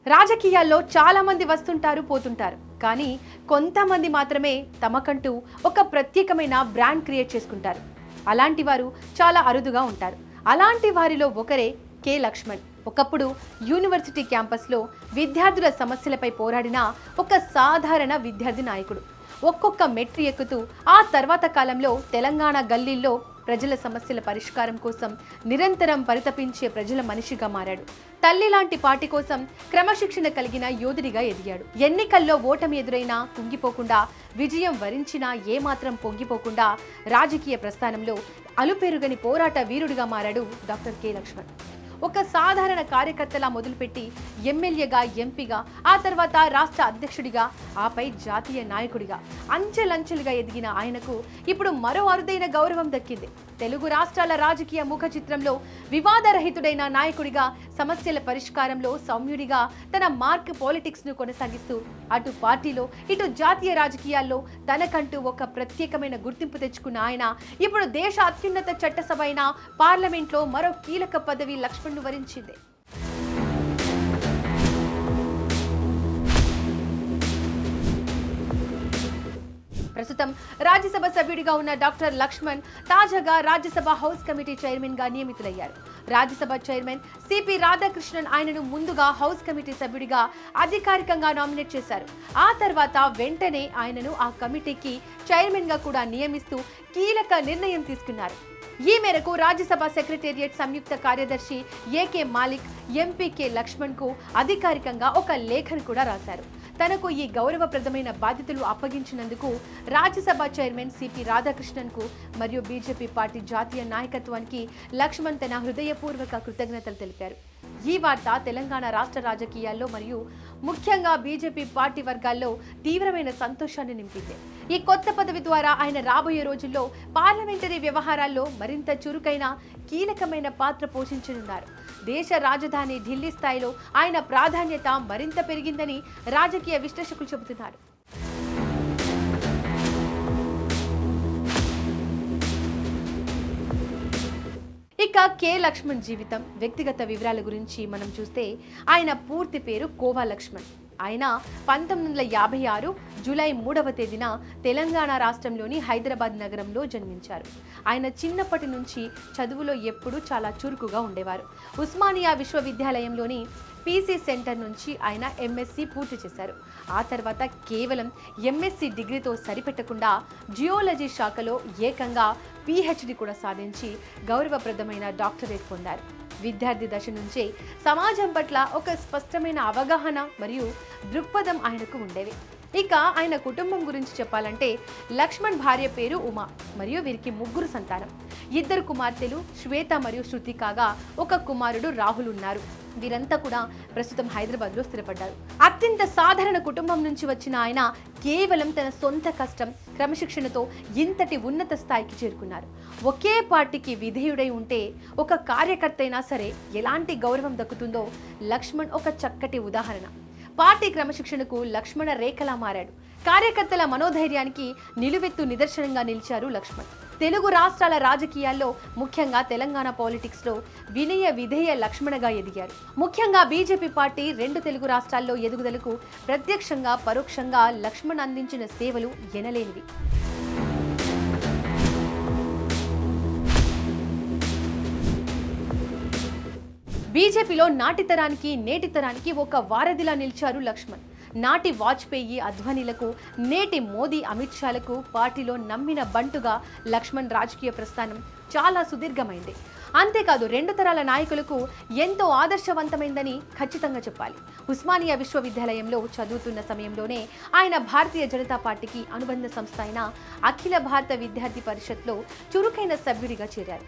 రాజకీయాల్లో చాలా మంది వస్తుంటారు పోతుంటారు, కానీ కొంతమంది మాత్రమే తమకంటూ ఒక ప్రత్యేకమైన బ్రాండ్ క్రియేట్ చేసుకుంటారు. అలాంటి వారు చాలా అరుదుగా ఉంటారు. అలాంటి వారిలో ఒకరే కె లక్ష్మణ్. ఒకప్పుడు యూనివర్సిటీ క్యాంపస్లో విద్యార్థుల సమస్యలపై పోరాడిన ఒక సాధారణ విద్యార్థి నాయకుడు. ఒక్కొక్క మెట్టు ఎక్కుతూ ఆ తర్వాత కాలంలో తెలంగాణ గల్లీల్లో ప్రజల సమస్యల పరిష్కారం కోసం నిరంతరం పరితపించే ప్రజల మనిషిగా మారాడు. తల్లి లాంటి పార్టీ కోసం క్రమశిక్షణ కలిగిన యోధుడిగా ఎదిగాడు. ఎన్నికల్లో ఓటమి ఎదురైనా కుంగిపోకుండా, విజయం వరించినా ఏమాత్రం పొంగిపోకుండా రాజకీయ ప్రస్థానంలో అలుపెరుగని పోరాట వీరుడిగా మారాడు డాక్టర్ కె లక్ష్మణ్. ఒక సాధారణ కార్యకర్తలా మొదలుపెట్టి ఎమ్మెల్యేగా, ఎంపీగా, ఆ తర్వాత రాష్ట్ర అధ్యక్షుడిగా, ఆపై జాతీయ నాయకుడిగా అంచెలంచెలుగా ఎదిగిన ఆయనకు ఇప్పుడు మరో అరుదైన గౌరవం దక్కింది. తెలుగు రాష్ట్రాల రాజకీయ ముఖ చిత్రంలో వివాదరహితుడైన నాయకుడిగా, సమస్యల పరిష్కారంలో సౌమ్యుడిగా తన మార్క్ పాలిటిక్స్ ను కొనసాగిస్తూ అటు పార్టీలో ఇటు జాతీయ రాజకీయాల్లో తనకంటూ ఒక ప్రత్యేకమైన గుర్తింపు తెచ్చుకున్న ఆయన ఇప్పుడు దేశ అత్యున్నత చట్టసభ అయిన పార్లమెంట్లో మరో కీలక పదవి లక్ష్మణ్ను వరించింది. ప్రస్తుతం రాజ్యసభ సభ్యుడిగా ఉన్న డాక్టర్ లక్ష్మణ్ తాజాగా రాజ్యసభ హౌస్ కమిటీ చైర్మన్ గా నియమితులయ్యారు. రాజ్యసభ చైర్మన్ సిపి రాధాకృష్ణన్ ఆయనను ముందుగా హౌస్ కమిటీ సభ్యుడిగా అధికారికంగా నామినేట్ చేశారు. ఆ తర్వాత వెంటనే ఆయనను ఆ కమిటీకి చైర్మన్ గా కూడా నియమిస్తూ కీలక నిర్ణయం తీసుకున్నారు. ఈ మేరకు రాజ్యసభ సెక్రటేరియట్ సంయుక్త కార్యదర్శి AK Malik MP K Laxman కు అధికారికంగా ఒక లేఖను కూడా రాశారు. తనకు ఈ గౌరవప్రదమైన బాధ్యతలు అప్పగించినందుకు రాజ్యసభ చైర్మన్ సిపి రాధాకృష్ణన్ కు మరియు బీజేపీ పార్టీ జాతీయ నాయకత్వానికి లక్ష్మణ్ తన హృదయపూర్వక కృతజ్ఞతలు తెలిపారు. ఈ వార్త తెలంగాణ రాష్ట్ర రాజకీయాల్లో మరియు ముఖ్యంగా బీజేపీ పార్టీ వర్గాల్లో తీవ్రమైన సంతోషాన్ని నింపింది. ఈ కొత్త పదవి ద్వారా ఆయన రాబోయే రోజుల్లో పార్లమెంటరీ వ్యవహారాల్లో మరింత చురుకైన కీలకమైన పాత్ర పోషించనున్నారు. దేశ రాజధాని ఢిల్లీ స్థాయిలో ఆయన ప్రాధాన్యత మరింత పెరిగిందని రాజకీయ విశ్లేషకులు చెబుతున్నారు. ఇక కె లక్ష్మణ్ జీవితం, వ్యక్తిగత వివరాల గురించి మనం చూస్తే ఆయన పూర్తి పేరు కోవా లక్ష్మణ్. ఆయన 1956 జూలై 3వ తేదీన తెలంగాణ రాష్ట్రంలోని హైదరాబాద్ నగరంలో జన్మించారు. ఆయన చిన్నప్పటి నుంచి చదువులో ఎప్పుడూ చాలా చురుకుగా ఉండేవారు. ఉస్మానియా విశ్వవిద్యాలయంలోని పీసీ సెంటర్ నుంచి ఆయన ఎంఎస్సి పూర్తి చేశారు. ఆ తర్వాత కేవలం ఎంఎస్సి డిగ్రీతో సరిపెట్టకుండా జియోలజీ శాఖలో ఏకంగా పిహెచ్డి కూడా సాధించి గౌరవప్రదమైన డాక్టరేట్ పొందారు. విద్యార్థి దశ నుంచే సమాజం పట్ల ఒక స్పష్టమైన అవగాహన మరియు దృక్పథం ఆయనకు ఉండేవి. ఇక ఆయన కుటుంబం గురించి చెప్పాలంటే లక్ష్మణ్ భార్య పేరు ఉమా మరియు వీరికి 3 సంతానం. 2 కుమార్తెలు శ్వేత మరియు శృతి కాగా ఒక కుమారుడు రాహుల్ ఉన్నారు. వీరంతా కూడా ప్రస్తుతం హైదరాబాద్లో స్థిరపడ్డారు. అత్యంత సాధారణ కుటుంబం నుంచి వచ్చిన ఆయన కేవలం తన సొంత కష్టం, క్రమశిక్షణతో ఇంతటి ఉన్నత స్థాయికి చేరుకున్నారు. ఒకే పార్టీకి విధేయుడై ఉంటే ఒక కార్యకర్త అయినా సరే ఎలాంటి గౌరవం దక్కుతుందో లక్ష్మణ్ ఒక చక్కటి ఉదాహరణ. పార్టీ క్రమశిక్షణకు లక్ష్మణ రేఖలా మారాడు. కార్యకర్తల మనోధైర్యానికి నిలువెత్తు నిదర్శనంగా నిలిచారు లక్ష్మణ్. తెలుగు రాష్ట్రాల రాజకీయాల్లో ముఖ్యంగా తెలంగాణ పాలిటిక్స్ లో వినయ విధేయ లక్ష్మణగా ఎదిగారు. ముఖ్యంగా బీజేపీ పార్టీ 2 తెలుగు రాష్ట్రాల్లో ఎదుగుదలకు ప్రత్యక్షంగా పరోక్షంగా లక్ష్మణ్ అందించిన సేవలు ఎనలేనివి. బీజేపీలో నాటి తరానికి నేటి తరానికి ఒక వారధిలా నిలిచారు లక్ష్మణ్. నాటి వాజ్పేయి అద్వానీలకు, నేటి మోదీ అమిత్ షాలకు పార్టీలో నమ్మిన బంటుగా లక్ష్మణ్ రాజకీయ ప్రస్థానం చాలా సుదీర్ఘమైంది. అంతేకాదు 2 తరాల నాయకులకు ఎంతో ఆదర్శవంతమైందని ఖచ్చితంగా చెప్పాలి. ఉస్మానియా విశ్వవిద్యాలయంలో చదువుతున్న సమయంలోనే ఆయన భారతీయ జనతా పార్టీకి అనుబంధ సంస్థ అయిన అఖిల భారత విద్యార్థి పరిషత్లో చురుకైన సభ్యుడిగా చేరారు.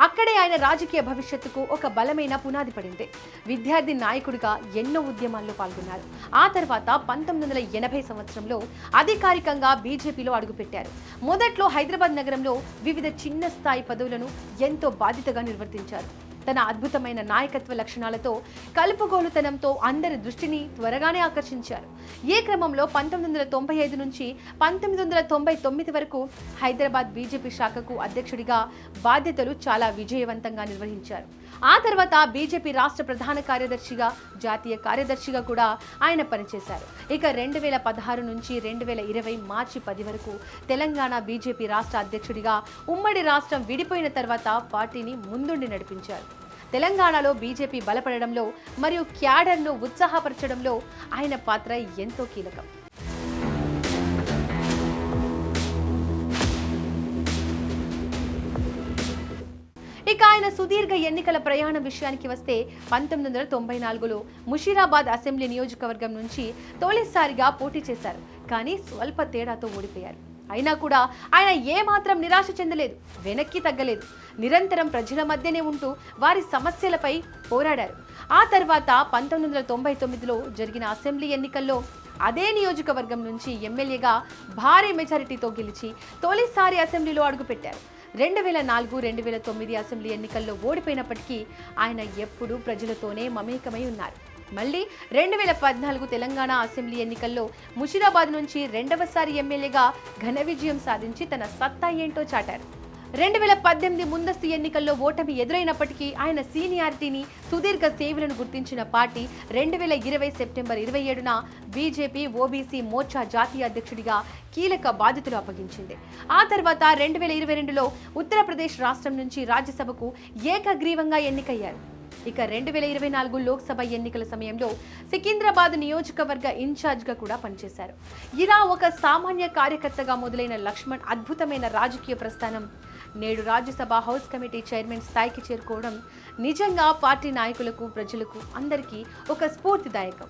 అక్కడే ఆయన రాజకీయ భవిష్యత్తుకు ఒక బలమైన పునాది పడింది. విద్యార్థి నాయకుడిగా ఎన్నో ఉద్యమాల్లో పాల్గొన్నారు. ఆ తర్వాత 1980 సంవత్సరంలో అధికారికంగా బీజేపీలో అడుగుపెట్టారు. మొదట్లో హైదరాబాద్ నగరంలో వివిధ చిన్న స్థాయి పదవులను ఎంతో బాధ్యతగా నిర్వర్తించారు. తన అద్భుతమైన నాయకత్వ లక్షణాలతో, కలుపుగోలుతనంతో అందరి దృష్టిని త్వరగానే ఆకర్షించారు. ఈ క్రమంలో 1995 నుంచి 1999 వరకు హైదరాబాద్ బీజేపీ శాఖకు అధ్యక్షుడిగా బాధ్యతలు చాలా విజయవంతంగా నిర్వహించారు. ఆ తర్వాత బీజేపీ రాష్ట్ర ప్రధాన కార్యదర్శిగా, జాతీయ కార్యదర్శిగా కూడా ఆయన పనిచేశారు. ఇక 2016 నుంచి 2020 మార్చి 10 వరకు తెలంగాణ బీజేపీ రాష్ట్ర అధ్యక్షుడిగా ఉమ్మడి రాష్ట్రం విడిపోయిన తర్వాత పార్టీని ముందుండి నడిపించారు. తెలంగాణలో బీజేపీ బలపడడంలో మరియు క్యాడర్ను ఉత్సాహపరచడంలో ఆయన పాత్ర ఎంతో కీలకం. ఇక ఆయన సుదీర్ఘ ఎన్నికల ప్రయాణం విషయానికి వస్తే 1994లో ముషీరాబాద్ అసెంబ్లీ నియోజకవర్గం నుంచి తొలిసారిగా పోటీ చేశారు. కానీ స్వల్ప తేడాతో ఓడిపోయారు. అయినా కూడా ఆయన ఏమాత్రం నిరాశ చెందలేదు, వెనక్కి తగ్గలేదు. నిరంతరం ప్రజల మధ్యనే ఉంటూ వారి సమస్యలపై పోరాడారు. ఆ తర్వాత 1999లో జరిగిన అసెంబ్లీ ఎన్నికల్లో అదే నియోజకవర్గం నుంచి ఎమ్మెల్యేగా భారీ మెజారిటీతో గెలిచి తొలిసారి అసెంబ్లీలో అడుగుపెట్టారు. 2004-2009 అసెంబ్లీ ఎన్నికల్లో ఓడిపోయినప్పటికీ ఆయన ఎప్పుడూ ప్రజలతోనే మమేకమై ఉన్నారు. మళ్ళీ 2014 తెలంగాణ అసెంబ్లీ ఎన్నికల్లో ముషీరాబాద్ నుంచి రెండవసారి ఎమ్మెల్యేగా ఘన విజయం సాధించి తన సత్తా ఏంటో చాటారు. 2018 ముందస్తు ఎన్నికల్లో ఓటమి ఎదురైనప్పటికీ ఆయన సీనియారిటీని, సుదీర్ఘ సేవలను గుర్తించిన పార్టీ 2020 సెప్టెంబర్ 27న బీజేపీ ఓబీసీ మోర్చా జాతీయ అధ్యక్షుడిగా కీలక బాధ్యతలు అప్పగించింది. ఆ తర్వాత 2022లో ఉత్తరప్రదేశ్ రాష్ట్రం నుంచి రాజ్యసభకు ఏకగ్రీవంగా ఎన్నికయ్యారు. ఇక 2024 లోక్సభ ఎన్నికల సమయంలో సికింద్రాబాద్ నియోజకవర్గ ఇన్ఛార్జ్గా కూడా పనిచేశారు. ఇలా ఒక సామాన్య కార్యకర్తగా మొదలైన లక్ష్మణ్ అద్భుతమైన రాజకీయ ప్రస్థానం నేడు రాజ్యసభ హౌస్ కమిటీ చైర్మన్ స్థాయికి చేరుకోవడం నిజంగా పార్టీ నాయకులకు, ప్రజలకు అందరికీ ఒక స్ఫూర్తిదాయకం.